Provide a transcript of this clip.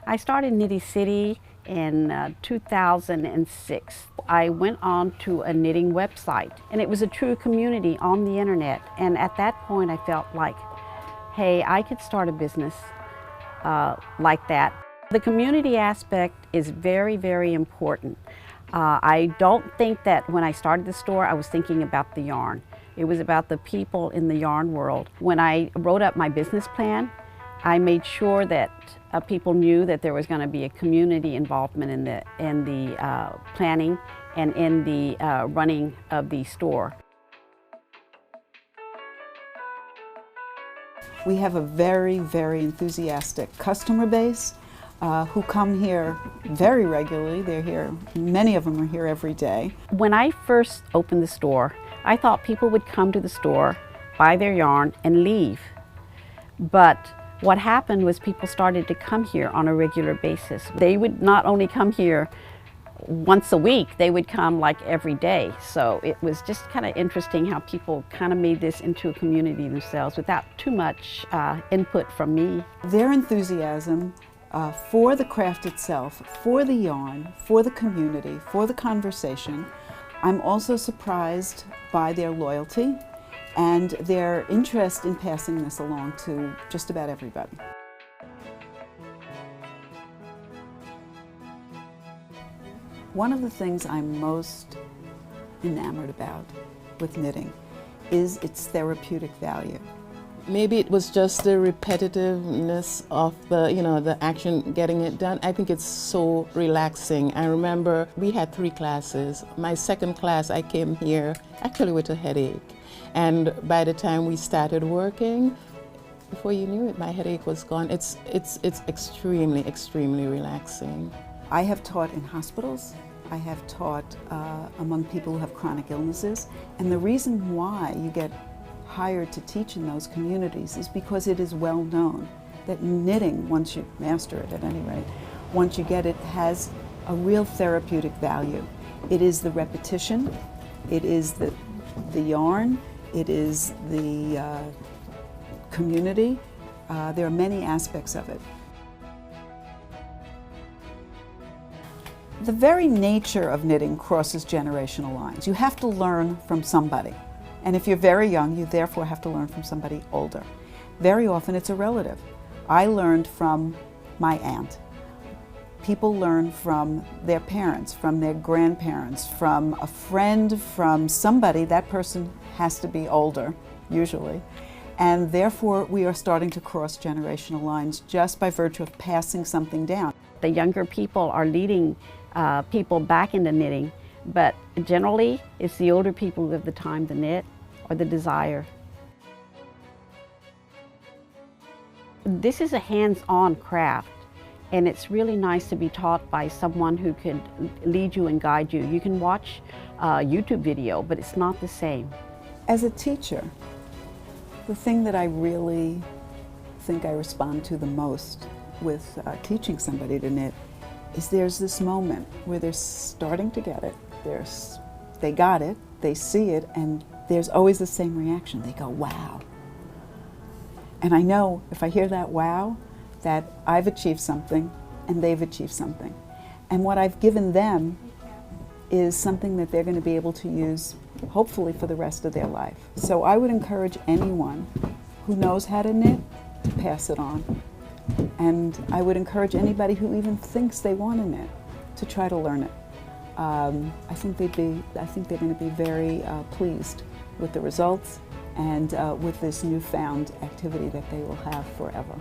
I started Knitty City in 2006. I went on to a knitting website, and it was a true community on the internet. And at that point I felt like, hey, I could start a business like that. The community aspect is very, very important. I don't think that when I started the store I was thinking about the yarn. It was about the people in the yarn world. When I wrote up my business plan, I made sure that people knew that there was going to be a community involvement in the planning and in the running of the store. We have a very, very enthusiastic customer base who come here very regularly. They're here, many of them are here every day. When I first opened the store, I thought people would come to the store, buy their yarn, and leave. But what happened was people started to come here on a regular basis. They would not only come here once a week, they would come like every day. So it was just kind of interesting how people kind of made this into a community themselves without too much input from me. Their enthusiasm for the craft itself, for the yarn, for the community, for the conversation. I'm also surprised by their loyalty and their interest in passing this along to just about everybody. One of the things I'm most enamored about with knitting is its therapeutic value. Maybe it was just the repetitiveness of the action getting it done. I think it's so relaxing. I remember we had 3 classes. My second class, I came here actually with a headache. And by the time we started working, before you knew it, my headache was gone. It's extremely, extremely relaxing. I have taught in hospitals. I have taught among people who have chronic illnesses. And the reason why you get hired to teach in those communities is because it is well known that knitting, once you master it at any rate, once you get it, has a real therapeutic value. It is the repetition, it is the yarn, it is the community. There are many aspects of it. The very nature of knitting crosses generational lines. You have to learn from somebody. And if you're very young, you therefore have to learn from somebody older. Very often it's a relative. I learned from my aunt. People learn from their parents, from their grandparents, from a friend, from somebody. That person has to be older, usually. And therefore we are starting to cross generational lines just by virtue of passing something down. The younger people are leading people back into knitting, but generally it's the older people who have the time to knit or the desire. This is a hands-on craft, and it's really nice to be taught by someone who can lead you and guide you. You can watch a YouTube video, but it's not the same. As a teacher, the thing that I really think I respond to the most with teaching somebody to knit is there's this moment where they're starting to get it. They got it, they see it, and there's always the same reaction. They go, wow. And I know if I hear that wow, that I've achieved something and they've achieved something. And what I've given them is something that they're going to be able to use, hopefully, for the rest of their life. So I would encourage anyone who knows how to knit to pass it on. And I would encourage anybody who even thinks they want to knit to try to learn it. I think they're going to be very pleased with the results and with this newfound activity that they will have forever.